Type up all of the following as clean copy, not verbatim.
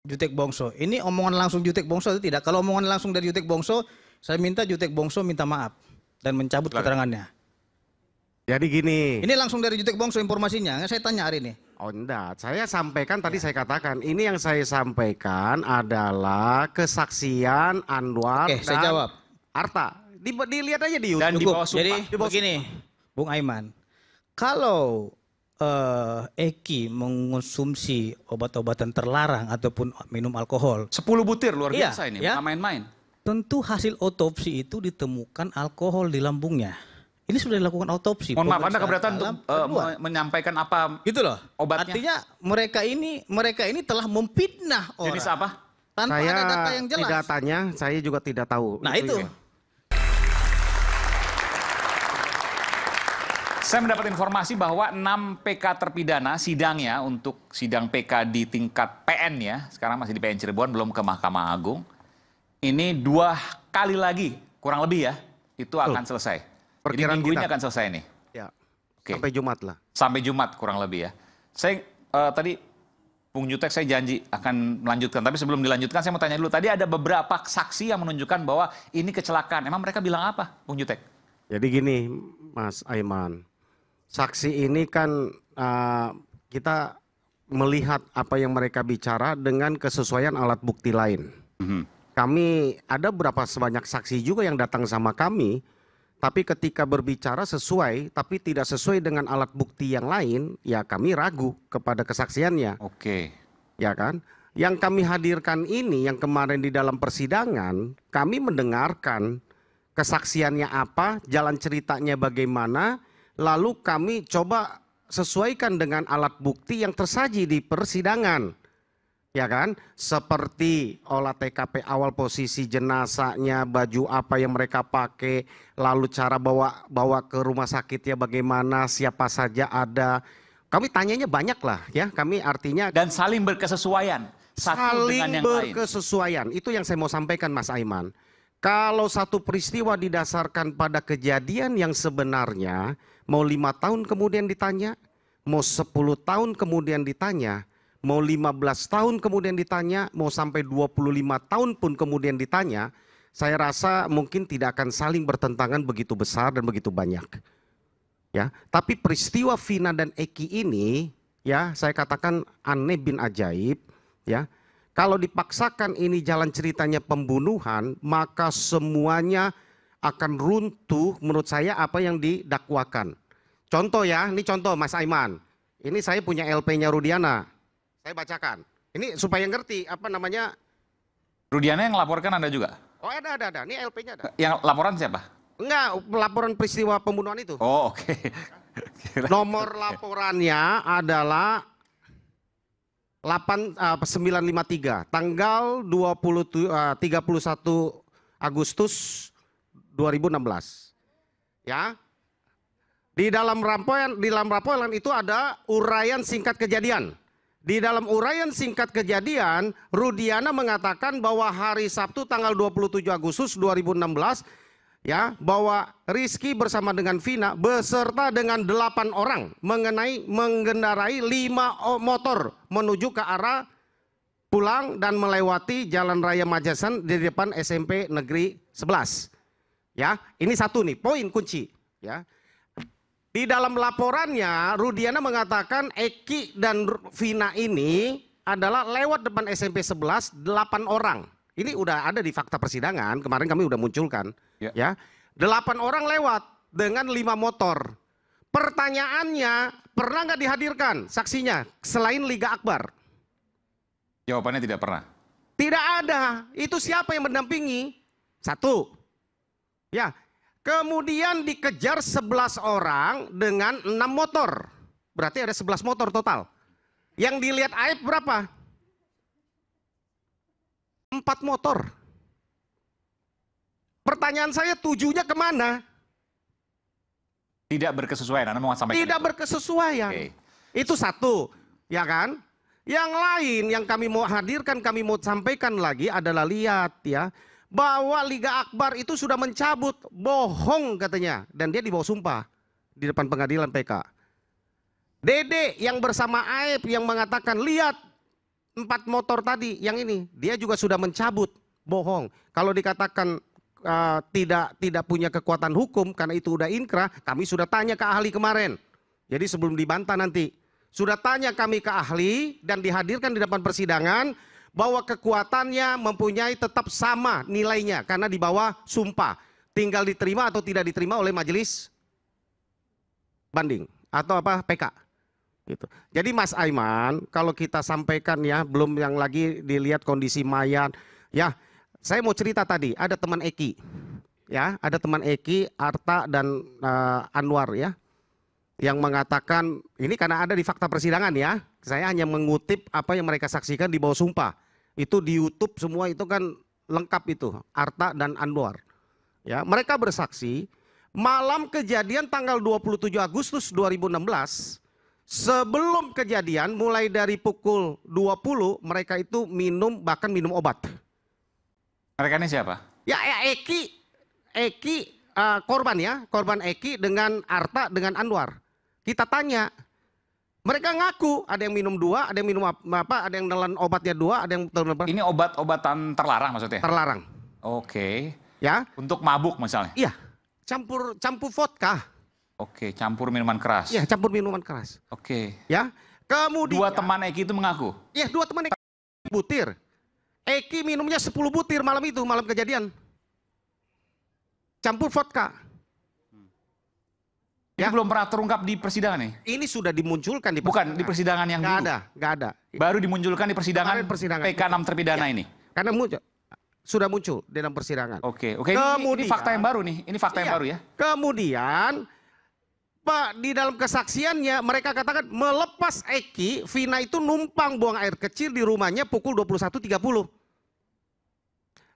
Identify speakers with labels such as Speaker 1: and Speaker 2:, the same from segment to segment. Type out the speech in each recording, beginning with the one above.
Speaker 1: Jutek Bongso. Ini omongan langsung Jutek Bongso itu tidak. Kalau omongan langsung dari Jutek Bongso, saya minta Jutek Bongso minta maaf dan mencabut keterangannya.
Speaker 2: Jadi gini.
Speaker 1: Ini langsung dari Jutek Bongso informasinya. Saya tanya hari ini.
Speaker 2: Oh enggak, saya sampaikan tadi saya katakan. Ini yang saya sampaikan adalah kesaksian Anwar
Speaker 1: Oke,
Speaker 2: dan
Speaker 1: saya jawab.
Speaker 2: Arta. Dilihat aja di YouTube.
Speaker 3: Dan di bawah sumpah.
Speaker 1: Jadi begini, Bung Aiman. Kalau Eki mengonsumsi obat-obatan terlarang ataupun minum alkohol,
Speaker 3: 10 butir luar
Speaker 1: Iya,
Speaker 3: biasa ini,
Speaker 1: ya.
Speaker 3: nggak main-main.
Speaker 1: tentu hasil otopsi itu ditemukan alkohol di lambungnya. Ini sudah dilakukan otopsi.
Speaker 3: Mohon maaf, Anda
Speaker 1: pemeriksaan
Speaker 3: keberatan
Speaker 1: dalam
Speaker 3: untuk
Speaker 1: kedua.
Speaker 3: menyampaikan apa
Speaker 1: Gitu loh.
Speaker 3: obatnya?
Speaker 1: Artinya mereka ini telah memfitnah orang.
Speaker 3: Jenis apa?
Speaker 1: Tanpa
Speaker 2: Saya
Speaker 1: ada data yang jelas.
Speaker 2: tidak tanya, saya juga tidak tahu.
Speaker 1: Nah itu.
Speaker 2: ya.
Speaker 3: Saya mendapat informasi bahwa 6 PK terpidana sidangnya untuk sidang PK di tingkat PN ya, sekarang masih di PN Cirebon, belum ke Mahkamah Agung. Ini 2 kali lagi, kurang lebih ya, itu akan selesai. Jadi
Speaker 2: Perkiraan
Speaker 3: minggu ini
Speaker 2: kita.
Speaker 3: akan selesai nih.
Speaker 2: Ya.
Speaker 3: Oke.
Speaker 2: Sampai Jumat lah.
Speaker 3: Sampai Jumat kurang lebih ya. Saya tadi Bung Jutek saya janji akan melanjutkan, tapi sebelum dilanjutkan saya mau tanya dulu. Tadi ada beberapa saksi yang menunjukkan bahwa ini kecelakaan. Emang mereka bilang apa, Bung Jutek?
Speaker 2: Jadi gini, Mas Aiman. Saksi ini kan kita melihat apa yang mereka bicara dengan kesesuaian alat bukti lain. Kami ada sebanyak saksi juga yang datang sama kami, tapi ketika berbicara sesuai, tapi tidak sesuai dengan alat bukti yang lain, ya kami ragu kepada kesaksiannya.
Speaker 3: Oke.
Speaker 2: Ya kan? Yang kami hadirkan ini, yang kemarin di dalam persidangan, kami mendengarkan kesaksiannya apa, jalan ceritanya bagaimana, lalu kami coba sesuaikan dengan alat bukti yang tersaji di persidangan. Ya kan? Seperti olah TKP awal, posisi jenazahnya, baju apa yang mereka pakai, lalu cara bawa ke rumah sakitnya bagaimana, siapa saja ada. Kami tanyanya banyak lah ya, kami artinya
Speaker 3: Dan saling berkesesuaian satu dengan yang lain.
Speaker 2: berkesesuaian. Itu yang saya mau sampaikan Mas Aiman. Kalau satu peristiwa didasarkan pada kejadian yang sebenarnya, mau 5 tahun kemudian ditanya, mau 10 tahun kemudian ditanya, mau 15 tahun kemudian ditanya, mau sampai 25 tahun pun kemudian ditanya, saya rasa mungkin tidak akan saling bertentangan begitu besar dan begitu banyak. Ya, tapi peristiwa Vina dan Eki ini, ya saya katakan aneh bin ajaib, ya. Kalau dipaksakan ini jalan ceritanya pembunuhan, maka semuanya akan runtuh menurut saya apa yang didakwakan. Contoh ya, ini contoh Mas Aiman. Ini saya punya LP-nya Rudiana. Saya bacakan. Ini supaya ngerti apa namanya.
Speaker 3: Rudiana yang laporkan Anda juga?
Speaker 2: Oh ada. Ini LP-nya ada.
Speaker 3: Yang laporan siapa?
Speaker 2: Enggak, laporan peristiwa pembunuhan itu.
Speaker 3: Oh oke.
Speaker 2: Nomor laporannya adalah 953, tanggal 31 Agustus 2016. Ya. Di dalam rampolan itu ada uraian singkat kejadian. Di dalam uraian singkat kejadian, Rudiana mengatakan bahwa hari Sabtu tanggal 27 Agustus 2016 ya, bahwa Rizky bersama dengan Vina beserta dengan 8 orang mengendarai 5 motor menuju ke arah pulang dan melewati Jalan Raya Majasan di depan SMP Negeri 11. Ya, ini satu nih poin kunci, ya. Di dalam laporannya Rudiana mengatakan Eki dan Vina ini adalah lewat depan SMP 11 8 orang. Ini udah ada di fakta persidangan, kemarin kami udah munculkan. Ya. 8 orang lewat dengan 5 motor. Pertanyaannya, pernah nggak dihadirkan saksinya selain Liga Akbar?
Speaker 3: Jawabannya tidak pernah.
Speaker 2: Tidak ada. Itu siapa yang mendampingi? 1. Ya. Kemudian dikejar 11 orang dengan 6 motor. Berarti ada 11 motor total. Yang dilihat Aib berapa? 4 motor. Pertanyaan saya tujuannya kemana?
Speaker 3: Tidak berkesesuaian, Anda mau sampaikan
Speaker 2: Tidak
Speaker 3: itu?
Speaker 2: berkesesuaian.
Speaker 3: Oke.
Speaker 2: Itu satu, ya kan? Yang lain yang kami mau hadirkan, kami mau sampaikan lagi adalah lihat ya. Bahwa Liga Akbar itu sudah mencabut, bohong katanya. Dan dia dibawa sumpah di depan pengadilan PK. Dede yang bersama Aib yang mengatakan lihat empat motor tadi yang ini dia juga sudah mencabut, bohong. Kalau dikatakan tidak punya kekuatan hukum karena itu udah inkrah, kami sudah tanya ke ahli kemarin. Jadi sebelum dibantah nanti, sudah tanya kami ke ahli dan dihadirkan di depan persidangan bahwa kekuatannya mempunyai tetap sama nilainya karena di bawah sumpah. Tinggal diterima atau tidak diterima oleh majelis banding atau apa PK. Gitu. Jadi Mas Aiman, kalau kita sampaikan ya, belum yang lagi dilihat kondisi mayat. Ya, saya mau cerita tadi, ada teman Eki. Ya, ada teman Eki, Arta dan Anwar ya. Yang mengatakan, ini karena ada di fakta persidangan ya. Saya hanya mengutip apa yang mereka saksikan di bawah sumpah. Itu di YouTube semua itu kan lengkap itu, Arta dan Anwar. Ya, mereka bersaksi malam kejadian tanggal 27 Agustus 2016, sebelum kejadian mulai dari pukul 20 mereka itu minum, bahkan minum obat.
Speaker 3: Mereka ini siapa?
Speaker 2: Ya Eki korban ya, korban Eki dengan Arta dengan Anwar. Kita tanya, mereka ngaku ada yang minum 2, ada yang minum apa, ada yang nelan obatnya 2, ada yang apa?
Speaker 3: Ini obat-obatan terlarang maksudnya?
Speaker 2: Terlarang.
Speaker 3: Oke.
Speaker 2: Ya.
Speaker 3: Untuk mabuk misalnya?
Speaker 2: Iya, campur vodka.
Speaker 3: Oke, campur minuman keras.
Speaker 2: Iya, campur minuman keras.
Speaker 3: Oke.
Speaker 2: Ya. Kemudian
Speaker 3: 2 teman Eki itu mengaku?
Speaker 2: Iya, 2 teman Eki butir. Eki minumnya 10 butir malam itu, malam kejadian. Campur vodka.
Speaker 3: Ini
Speaker 2: Ya.
Speaker 3: belum pernah terungkap di persidangan nih?
Speaker 2: Ini sudah dimunculkan di
Speaker 3: Bukan,
Speaker 2: persidangan.
Speaker 3: di persidangan yang dulu?
Speaker 2: Nggak ada.
Speaker 3: Baru dimunculkan di persidangan,
Speaker 2: Persidangan.
Speaker 3: PK 6 terpidana
Speaker 2: Ya.
Speaker 3: ini?
Speaker 2: Karena sudah muncul di dalam persidangan.
Speaker 3: Oke, ini fakta yang baru nih, ini fakta yang
Speaker 2: Iya.
Speaker 3: baru ya?
Speaker 2: Kemudian Pak, di dalam kesaksiannya mereka katakan melepas Eki, Vina itu numpang buang air kecil di rumahnya pukul 21.30.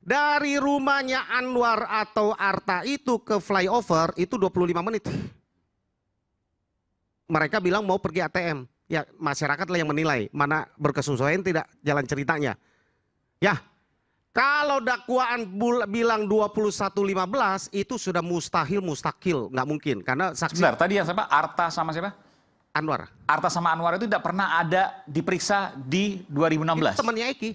Speaker 2: Dari rumahnya Anwar atau Arta itu ke flyover itu 25 menit. Mereka bilang mau pergi ATM. Ya, masyarakatlah yang menilai mana berkesesuaian tidak jalan ceritanya. Ya, kalau dakwaan bilang 21.15 itu sudah mustahil, nggak mungkin karena saksi.
Speaker 3: Sebentar, tadi yang siapa? Arta sama siapa?
Speaker 2: Anwar.
Speaker 3: Arta sama Anwar itu tidak pernah ada diperiksa di 2016.
Speaker 2: Itu temannya Eki,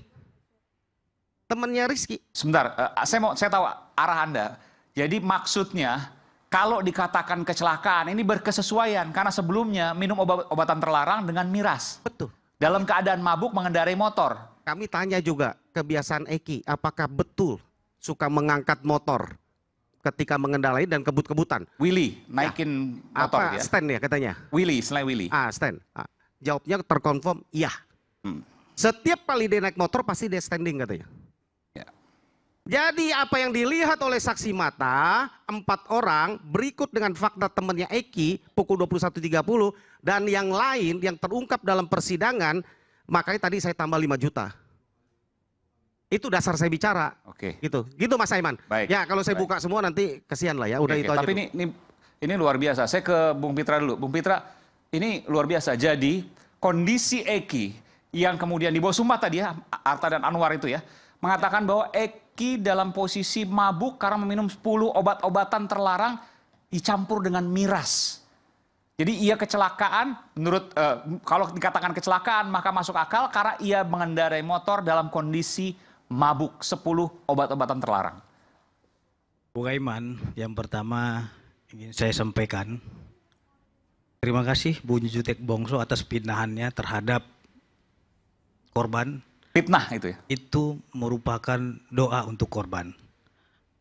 Speaker 2: temannya Rizky.
Speaker 3: Sebentar, saya tahu arah Anda. Jadi maksudnya kalau dikatakan kecelakaan ini berkesesuaian karena sebelumnya minum obatan terlarang dengan miras.
Speaker 2: Betul.
Speaker 3: Dalam keadaan mabuk mengendarai motor.
Speaker 2: Kami tanya juga kebiasaan Eki, apakah betul suka mengangkat motor ketika mengendarai dan kebut-kebutan?
Speaker 3: Willy naikin motor
Speaker 2: Apa
Speaker 3: ya?
Speaker 2: stand ya katanya?
Speaker 3: Willy, selain Willy.
Speaker 2: Stand. Jawabnya terkonfirm iya. Setiap kali dia naik motor pasti dia standing katanya.
Speaker 3: Ya.
Speaker 2: Jadi apa yang dilihat oleh saksi mata 4 orang berikut dengan fakta temannya Eki pukul 21.30 dan yang lain yang terungkap dalam persidangan, makanya tadi saya tambah 5 juta. Itu dasar saya bicara.
Speaker 3: Oke.
Speaker 2: Gitu Mas Aiman.
Speaker 3: Baik.
Speaker 2: Ya kalau saya buka semua nanti kesian lah ya. Udah
Speaker 3: Oke,
Speaker 2: itu aja.
Speaker 3: tapi ini luar biasa. Saya ke Bung Pitra dulu. Bung Pitra, ini luar biasa. Jadi kondisi Eki yang kemudian di bawah sumpah tadi ya, Arta dan Anwar itu ya, mengatakan bahwa Eki dalam posisi mabuk karena meminum 10 obat-obatan terlarang dicampur dengan miras. Jadi ia kecelakaan, menurut kalau dikatakan kecelakaan maka masuk akal karena ia mengendarai motor dalam kondisi mabuk 10 obat-obatan terlarang.
Speaker 1: Bung Aiman, yang pertama ingin saya sampaikan, terima kasih Bung Jutek Bongso atas fitnahannya terhadap korban.
Speaker 3: Fitnah itu ya?
Speaker 1: Itu merupakan doa untuk korban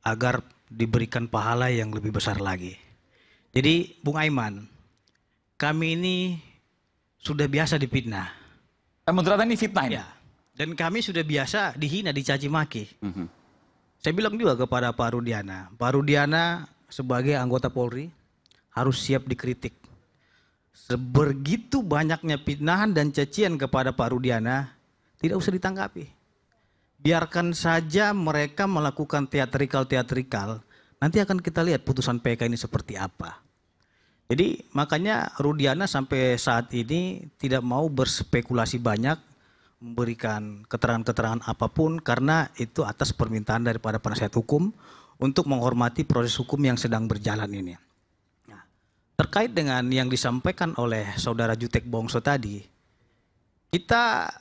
Speaker 1: agar diberikan pahala yang lebih besar lagi. Jadi Bung Aiman, kami ini sudah biasa difitnah.
Speaker 3: Menurut Anda ini fitnah ini?
Speaker 1: Ya. Dan kami sudah biasa dihina, dicaci maki. Saya bilang juga kepada Pak Rudiana. Pak Rudiana sebagai anggota Polri harus siap dikritik. Sebegitu banyaknya fitnahan dan cacian kepada Pak Rudiana, tidak usah ditanggapi. Biarkan saja mereka melakukan teatrikal. Nanti akan kita lihat putusan PK ini seperti apa. Jadi makanya Rudiana sampai saat ini tidak mau berspekulasi banyak, memberikan keterangan-keterangan apapun karena itu atas permintaan daripada penasihat hukum untuk menghormati proses hukum yang sedang berjalan ini. Nah, terkait dengan yang disampaikan oleh saudara Jutek Bongso tadi, kita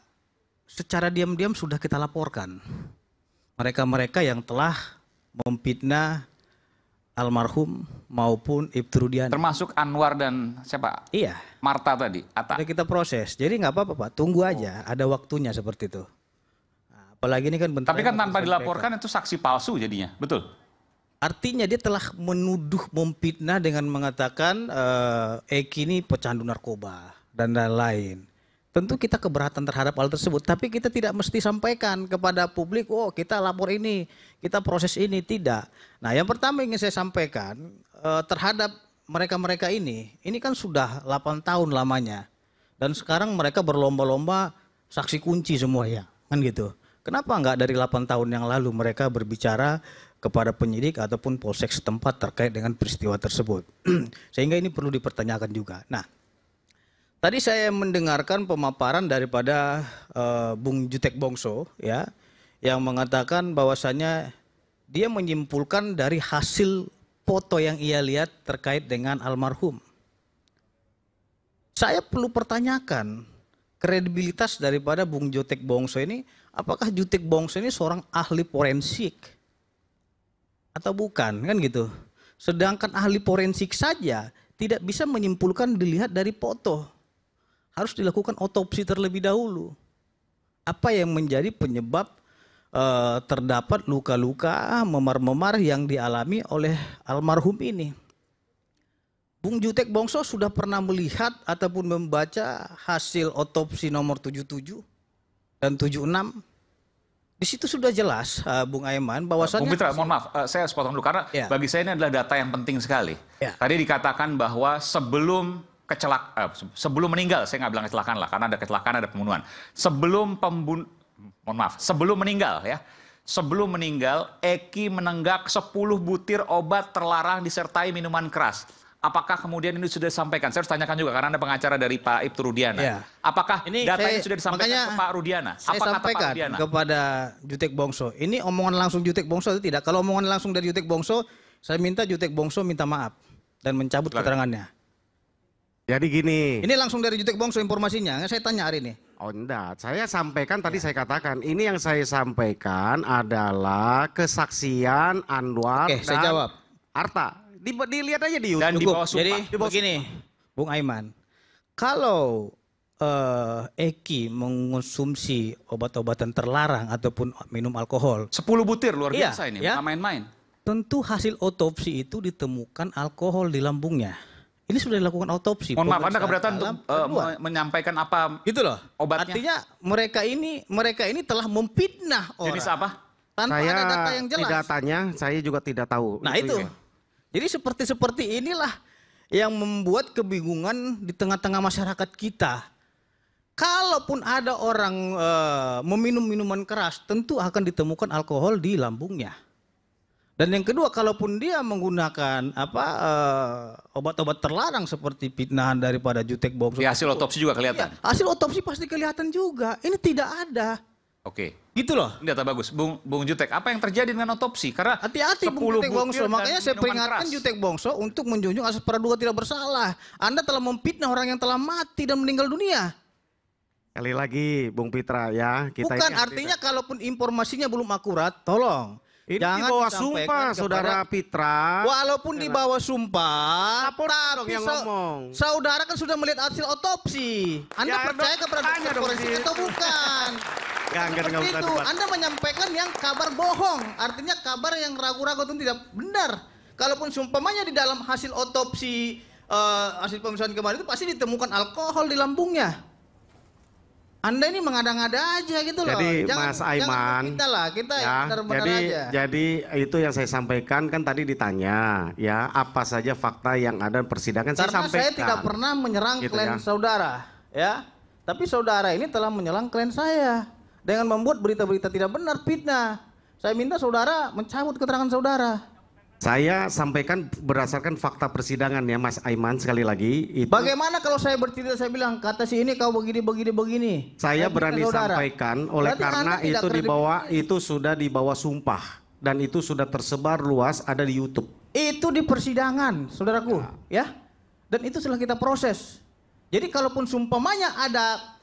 Speaker 1: secara diam-diam sudah kita laporkan. Mereka-mereka yang telah memfitnah almarhum maupun Ibtu Rudiana.
Speaker 3: Termasuk Anwar dan siapa?
Speaker 1: Iya.
Speaker 3: Marta tadi, Atta.
Speaker 1: Sudah kita proses. Jadi nggak apa-apa Pak, tunggu aja. Ada waktunya seperti itu. Nah, apalagi ini kan bentar.
Speaker 3: Tapi kan tanpa dilaporkan itu saksi palsu jadinya, betul?
Speaker 1: Artinya dia telah menuduh, memfitnah dengan mengatakan Eki ini pecandu narkoba dan lain-lain. Tentu kita keberatan terhadap hal tersebut, tapi kita tidak mesti sampaikan kepada publik, oh kita lapor ini, kita proses ini, tidak. Nah yang pertama ingin saya sampaikan terhadap mereka-mereka ini kan sudah 8 tahun lamanya. Dan sekarang mereka berlomba-lomba saksi kunci semua ya, kan gitu. Kenapa enggak dari 8 tahun yang lalu mereka berbicara kepada penyidik ataupun polsek setempat terkait dengan peristiwa tersebut. Sehingga ini perlu dipertanyakan juga. Nah, tadi saya mendengarkan pemaparan daripada Bung Jutek Bongso ya, yang mengatakan bahwasannya dia menyimpulkan dari hasil foto yang ia lihat terkait dengan almarhum. Saya perlu pertanyakan kredibilitas daripada Bung Jutek Bongso ini, apakah Jutek Bongso ini seorang ahli forensik atau bukan, kan gitu. Sedangkan ahli forensik saja tidak bisa menyimpulkan dilihat dari foto. Harus dilakukan otopsi terlebih dahulu. Apa yang menjadi penyebab terdapat luka-luka memar-memar yang dialami oleh almarhum ini. Bung Jutek Bongso sudah pernah melihat ataupun membaca hasil otopsi nomor 77 dan 76. Di situ sudah jelas, Bung Aiman, bahwasannya...
Speaker 3: Bung Pitra, mohon maaf, saya sepotong dulu karena bagi saya ini adalah data yang penting sekali. Tadi dikatakan bahwa sebelum meninggal, saya nggak bilang kecelakaan lah, karena ada kecelakaan, ada pembunuhan. Sebelum meninggal ya, sebelum meninggal, Eki menenggak 10 butir obat terlarang disertai minuman keras. Apakah kemudian ini sudah disampaikan? Saya harus tanyakan juga karena ada pengacara dari Pak Ibtu Rudiana. Apakah data ini sudah disampaikan ke Pak Rudiana?
Speaker 1: Saya sampaikan kepada Jutek Bongso. Ini omongan langsung Jutek Bongso atau tidak? Kalau omongan langsung dari Jutek Bongso, saya minta Jutek Bongso minta maaf dan mencabut keterangannya.
Speaker 2: Jadi gini.
Speaker 1: Ini langsung dari Jutek Bongso informasinya. Saya tanya hari ini.
Speaker 2: Oh enggak, saya sampaikan tadi saya katakan. Ini yang saya sampaikan adalah kesaksian Anwar
Speaker 1: saya jawab.
Speaker 2: Arta. Dilihat aja di YouTube.
Speaker 3: Dan di bawah sumpah.
Speaker 1: Jadi begini, Bung Aiman. Kalau Eki mengonsumsi obat-obatan terlarang ataupun minum alkohol.
Speaker 3: 10 butir luar biasa ini, nggak main-main.
Speaker 1: Tentu hasil otopsi itu ditemukan alkohol di lambungnya. Ini sudah dilakukan otopsi.
Speaker 3: Mohon maaf, Anda keberatan untuk menyampaikan apa
Speaker 1: gitu loh.
Speaker 3: Obatnya?
Speaker 1: Artinya mereka ini telah memfitnah orang.
Speaker 3: Jenis apa?
Speaker 1: Tanpa ada data yang jelas.
Speaker 2: Datanya saya juga tidak tahu.
Speaker 1: Nah itu. Jadi seperti inilah yang membuat kebingungan di tengah-tengah masyarakat kita. Kalaupun ada orang meminum minuman keras, tentu akan ditemukan alkohol di lambungnya. Dan yang kedua, kalaupun dia menggunakan obat-obat terlarang seperti fitnahan daripada Jutek Bongso.
Speaker 3: Di hasil otopsi juga kelihatan.
Speaker 1: Ya, hasil otopsi pasti kelihatan juga. Ini tidak ada.
Speaker 3: Oke.
Speaker 1: Gitu loh.
Speaker 3: Ini data bagus. Bung Jutek, apa yang terjadi dengan otopsi? Karena
Speaker 1: hati-hati Bung Jutek Bongso. Makanya saya peringatkan Jutek Bongso untuk menjunjung asas praduga tidak bersalah. Anda telah memfitnah orang yang telah mati dan meninggal dunia.
Speaker 2: Sekali lagi Bung Pitra ya.
Speaker 1: Bukan artinya kalaupun informasinya belum akurat, tolong.
Speaker 2: Ini
Speaker 1: jangan
Speaker 2: di bawah sumpah Saudara Pitra.
Speaker 1: Walaupun di bawah sumpah,
Speaker 2: tapi
Speaker 1: yang ngomong. Saudara kan sudah melihat hasil otopsi. Anda percaya kepada dokter forensik atau bukan? Seperti itu, Anda menyampaikan yang kabar bohong. Artinya kabar yang ragu-ragu itu tidak benar. Kalaupun sumpamanya di dalam hasil otopsi, hasil pemeriksaan kemarin itu pasti ditemukan alkohol di lambungnya. Anda ini mengada-ngada aja gitu loh.
Speaker 2: Jadi Mas Aiman,
Speaker 1: kita benar-benar aja.
Speaker 2: Jadi itu yang saya sampaikan kan tadi ditanya ya apa saja fakta yang ada persidangan.
Speaker 1: Karena saya tidak pernah menyerang gitu klien saudara, ya. Tapi saudara ini telah menyerang klien saya dengan membuat berita-berita tidak benar, fitnah. Saya minta saudara mencabut keterangan saudara.
Speaker 2: Saya sampaikan berdasarkan fakta persidangan ya Mas Aiman sekali lagi. Itu
Speaker 1: bagaimana kalau saya bercerita saya bilang kata si ini kau begini.
Speaker 2: Saya berani sampaikan oleh karena itu sudah dibawa sumpah dan itu sudah tersebar luas ada di YouTube.
Speaker 1: Itu di persidangan, saudaraku, ya. Dan itu sudah kita proses. Jadi kalaupun sumpamanya ada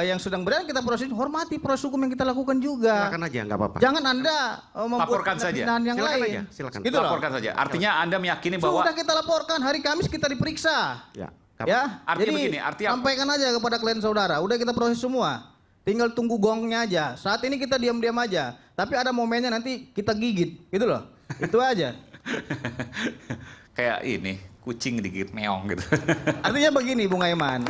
Speaker 1: yang sedang berada kita proses, hormati proses hukum yang kita lakukan juga.
Speaker 2: Silakan aja, nggak apa-apa.
Speaker 1: Jangan Anda membuat
Speaker 3: Laporkan saja.
Speaker 1: pembinaan yang
Speaker 2: Silakan
Speaker 1: lain.
Speaker 2: aja, silakan.
Speaker 1: Gitu loh.
Speaker 3: Laporkan saja. Artinya Anda meyakini bahwa
Speaker 1: Sudah kita laporkan, hari Kamis kita diperiksa.
Speaker 2: Ya.
Speaker 1: Ya,
Speaker 3: Artinya
Speaker 1: jadi
Speaker 3: begini, artinya-
Speaker 1: sampaikan aja kepada klien saudara. Udah kita proses semua. Tinggal tunggu gongnya aja. Saat ini kita diam-diam aja. Tapi ada momennya nanti kita gigit, gitu loh. Itu aja.
Speaker 3: kayak ini kucing digigit meong gitu.
Speaker 1: Artinya begini, Bung Aiman.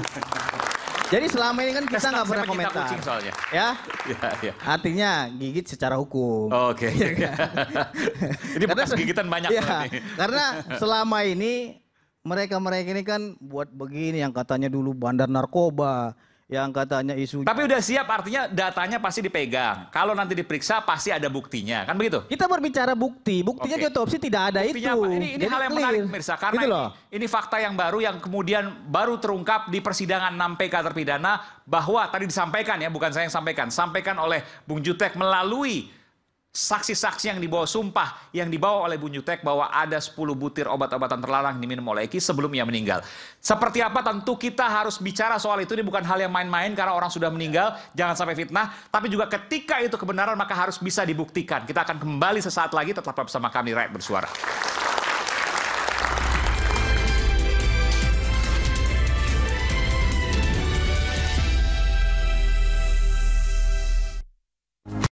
Speaker 1: Jadi selama ini kan kita
Speaker 3: Tes
Speaker 1: nggak pernah
Speaker 3: sama kita
Speaker 1: komentar.
Speaker 3: kucing soalnya.
Speaker 1: Ya,
Speaker 3: Ya, ya.
Speaker 1: artinya gigit secara hukum.
Speaker 3: Oke. Ini bekas gigitan banyak
Speaker 1: Iya,
Speaker 3: banget nih.
Speaker 1: karena selama ini mereka ini kan buat begini yang katanya dulu bandar narkoba, yang katanya isu.
Speaker 3: Tapi udah siap, artinya datanya pasti dipegang. Kalau nanti diperiksa pasti ada buktinya, kan begitu?
Speaker 1: Kita berbicara buktinya
Speaker 3: Oke.
Speaker 1: di otopsi tidak ada
Speaker 3: Buktinya
Speaker 1: itu.
Speaker 3: apa? Ini
Speaker 1: Jadi
Speaker 3: hal yang
Speaker 1: clear.
Speaker 3: menarik pemirsa, karena
Speaker 1: Gitu loh.
Speaker 3: ini fakta yang baru yang kemudian baru terungkap di persidangan 6 PK terpidana, bahwa tadi disampaikan ya, bukan saya yang sampaikan oleh Bung Jutek melalui saksi-saksi yang dibawa sumpah yang dibawa oleh Bung Jutek bahwa ada 10 butir obat-obatan terlarang diminum oleh Eki sebelum ia meninggal. Seperti apa tentu kita harus bicara soal itu, ini bukan hal yang main-main karena orang sudah meninggal, jangan sampai fitnah, tapi juga ketika itu kebenaran maka harus bisa dibuktikan. Kita akan kembali sesaat lagi, tetaplah bersama kami Rakyat Bersuara.